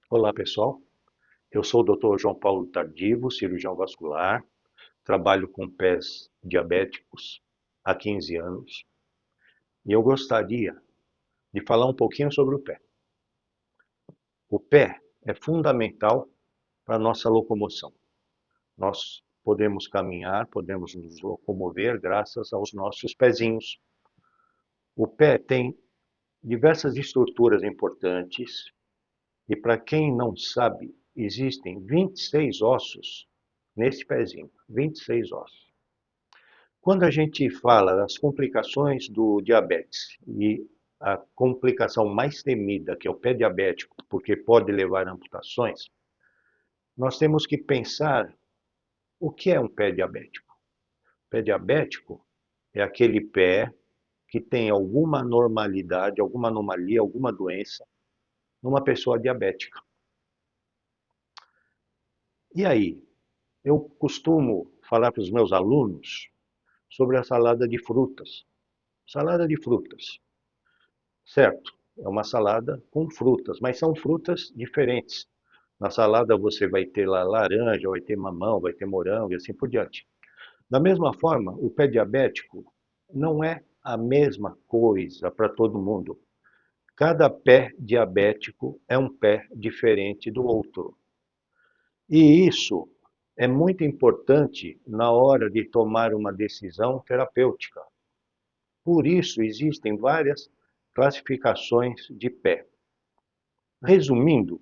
Olá, pessoal. Eu sou o Dr. João Paulo Tardivo, cirurgião vascular. Trabalho com pés diabéticos há 15 anos e eu gostaria de falar um pouquinho sobre o pé. O pé é fundamental para a nossa locomoção. Nós podemos caminhar, podemos nos locomover graças aos nossos pezinhos. O pé tem diversas estruturas importantes e, para quem não sabe, existem 26 ossos nesse pezinho, 26 ossos. Quando a gente fala das complicações do diabetes e a complicação mais temida, que é o pé diabético, porque pode levar a amputações, nós temos que pensar o que é um pé diabético. O pé diabético é aquele pé que tem alguma anormalidade, alguma anomalia, alguma doença numa pessoa diabética. E aí, eu costumo falar para os meus alunos sobre a salada de frutas. Salada de frutas. Certo, é uma salada com frutas, mas são frutas diferentes. Na salada você vai ter lá laranja, vai ter mamão, vai ter morango e assim por diante. Da mesma forma, o pé diabético não é a mesma coisa para todo mundo. Cada pé diabético é um pé diferente do outro. E isso é muito importante na hora de tomar uma decisão terapêutica. Por isso, existem várias classificações de pé. Resumindo,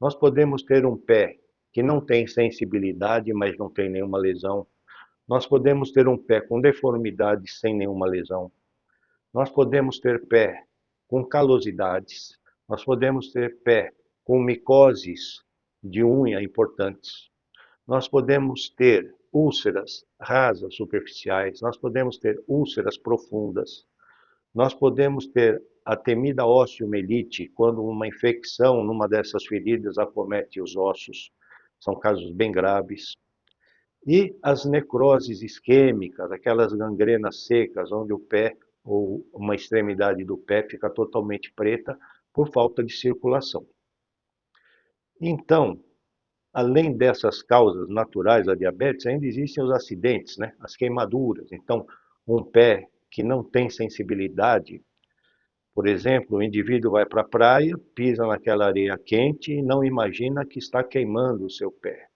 nós podemos ter um pé que não tem sensibilidade, mas não tem nenhuma lesão. Nós podemos ter um pé com deformidade sem nenhuma lesão. Nós podemos ter pé com calosidades. Nós podemos ter pé com micoses de unha importantes. Nós podemos ter úlceras rasas superficiais. Nós podemos ter úlceras profundas. Nós podemos ter a temida osteomielite, quando uma infecção numa dessas feridas acomete os ossos. São casos bem graves. E as necroses isquêmicas, aquelas gangrenas secas, onde o pé ou uma extremidade do pé fica totalmente preta por falta de circulação. Então, além dessas causas naturais da diabetes, ainda existem os acidentes, né? As queimaduras. Então, um pé que não tem sensibilidade. Por exemplo, o indivíduo vai para a praia, pisa naquela areia quente e não imagina que está queimando o seu pé.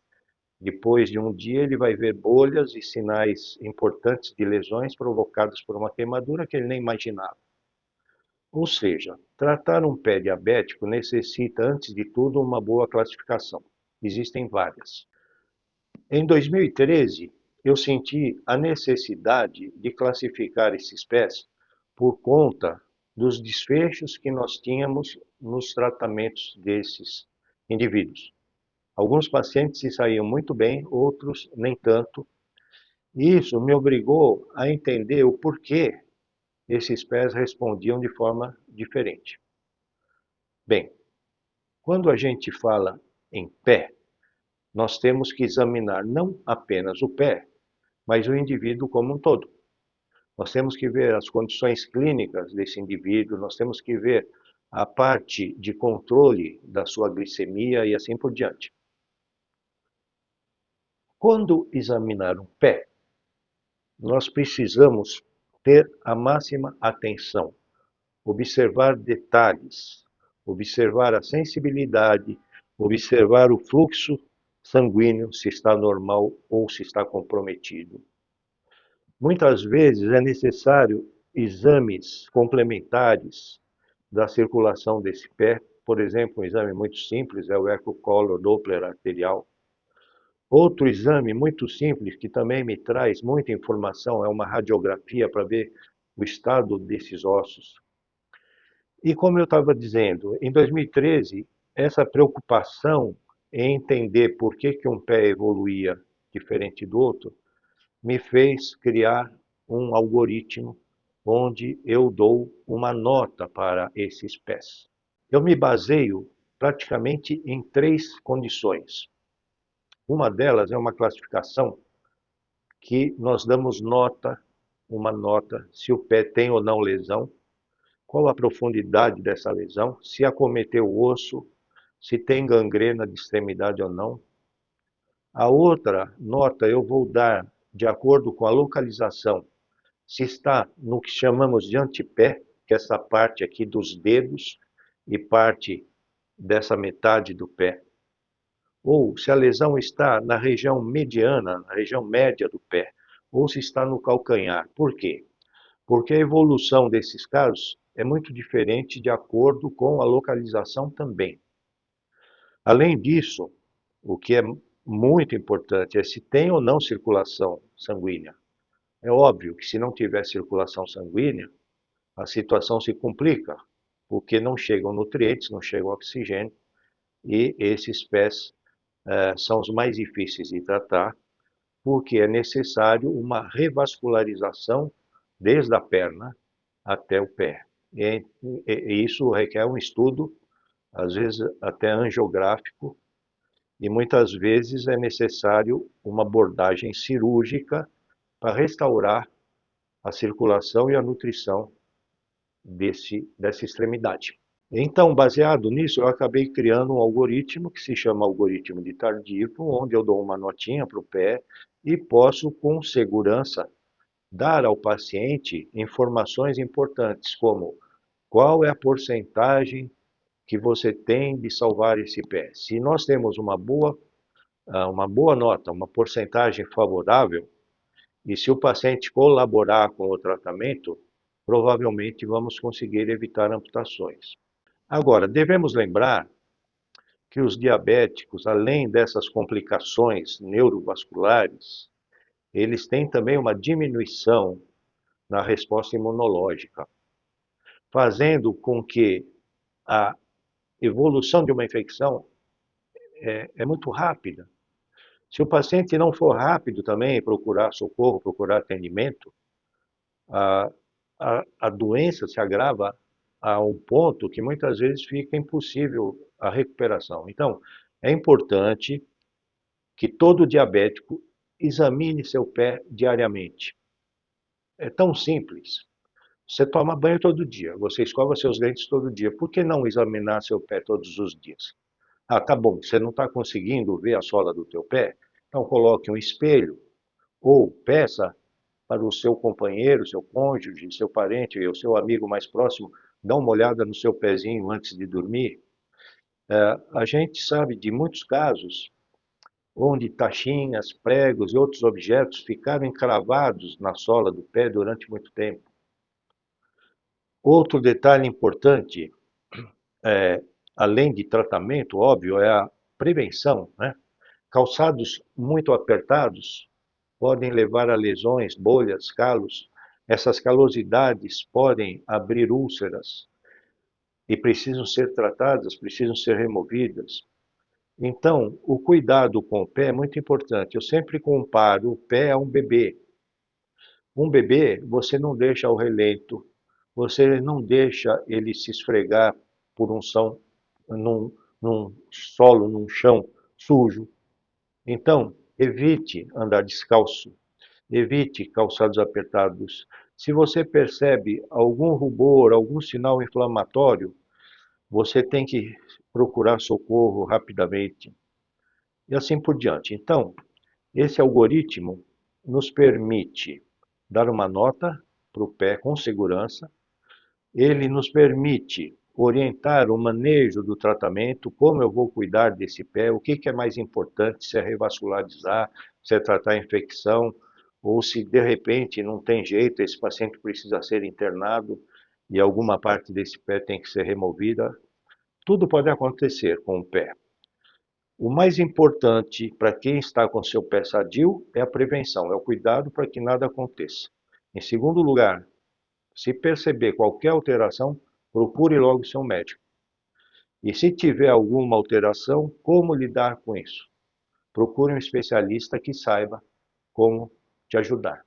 Depois de um dia, ele vai ver bolhas e sinais importantes de lesões provocadas por uma queimadura que ele nem imaginava. Ou seja, tratar um pé diabético necessita, antes de tudo, uma boa classificação. Existem várias. Em 2013, eu senti a necessidade de classificar esses pés por conta dos desfechos que nós tínhamos nos tratamentos desses indivíduos. Alguns pacientes se saíam muito bem, outros nem tanto. Isso me obrigou a entender o porquê esses pés respondiam de forma diferente. Bem, quando a gente fala em pé, nós temos que examinar não apenas o pé, mas o indivíduo como um todo. Nós temos que ver as condições clínicas desse indivíduo, nós temos que ver a parte de controle da sua glicemia e assim por diante. Quando examinar um pé, nós precisamos ter a máxima atenção, observar detalhes, observar a sensibilidade, observar o fluxo sanguíneo, se está normal ou se está comprometido. Muitas vezes é necessário exames complementares da circulação desse pé. Por exemplo, um exame muito simples é o ecocolor Doppler arterial. Outro exame muito simples, que também me traz muita informação, é uma radiografia para ver o estado desses ossos. E como eu estava dizendo, em 2013, essa preocupação em entender por que um pé evoluía diferente do outro, me fez criar um algoritmo onde eu dou uma nota para esses pés. Eu me baseio praticamente em três condições. Uma delas é uma classificação que nós damos nota, uma nota, se o pé tem ou não lesão, qual a profundidade dessa lesão, se acometeu o osso, se tem gangrena de extremidade ou não. A outra nota eu vou dar de acordo com a localização, se está no que chamamos de antepé, que é essa parte aqui dos dedos e parte dessa metade do pé, ou se a lesão está na região mediana, na região média do pé, ou se está no calcanhar. Por quê? Porque a evolução desses casos é muito diferente de acordo com a localização também. Além disso, o que é muito importante é se tem ou não circulação sanguínea. É óbvio que se não tiver circulação sanguínea, a situação se complica, porque não chegam nutrientes, não chega oxigênio, e esses pés são os mais difíceis de tratar, porque é necessário uma revascularização desde a perna até o pé. E isso requer um estudo, às vezes até angiográfico, e muitas vezes é necessário uma abordagem cirúrgica para restaurar a circulação e a nutrição dessa extremidade. Então, baseado nisso, eu acabei criando um algoritmo que se chama algoritmo de Tardivo, onde eu dou uma notinha para o pé e posso, com segurança, dar ao paciente informações importantes, como qual é a porcentagem que você tem de salvar esse pé. Se nós temos uma boa nota, uma porcentagem favorável, e se o paciente colaborar com o tratamento, provavelmente vamos conseguir evitar amputações. Agora, devemos lembrar que os diabéticos, além dessas complicações neurovasculares, eles têm também uma diminuição na resposta imunológica, fazendo com que a evolução de uma infecção é muito rápida. Se o paciente não for rápido também procurar socorro, procurar atendimento, a, a doença se agrava a um ponto que muitas vezes fica impossível a recuperação. Então, é importante que todo diabético examine seu pé diariamente. É tão simples. Você toma banho todo dia, você escova seus dentes todo dia. Por que não examinar seu pé todos os dias? Ah, tá bom, você não está conseguindo ver a sola do teu pé? Então coloque um espelho ou peça para o seu companheiro, seu cônjuge, seu parente, o seu amigo mais próximo, dar uma olhada no seu pezinho antes de dormir. A gente sabe de muitos casos onde taxinhas, pregos e outros objetos ficaram encravados na sola do pé durante muito tempo. Outro detalhe importante, além de tratamento, óbvio, é a prevenção, né? Calçados muito apertados podem levar a lesões, bolhas, calos. Essas calosidades podem abrir úlceras e precisam ser tratadas, precisam ser removidas. Então, o cuidado com o pé é muito importante. Eu sempre comparo o pé a um bebê. Um bebê, você não deixa ao relento, você não deixa ele se esfregar por num solo, num chão sujo. Então, evite andar descalço, evite calçados apertados. Se você percebe algum rubor, algum sinal inflamatório, você tem que procurar socorro rapidamente. E assim por diante. Então, esse algoritmo nos permite dar uma nota para o pé com segurança, ele nos permite orientar o manejo do tratamento, como eu vou cuidar desse pé, o que é mais importante, se é revascularizar, se é tratar a infecção, ou se de repente não tem jeito, esse paciente precisa ser internado e alguma parte desse pé tem que ser removida. Tudo pode acontecer com o pé. O mais importante para quem está com seu pé sadio é a prevenção, é o cuidado para que nada aconteça. Em segundo lugar, se perceber qualquer alteração, procure logo seu médico. E se tiver alguma alteração, como lidar com isso? Procure um especialista que saiba como te ajudar.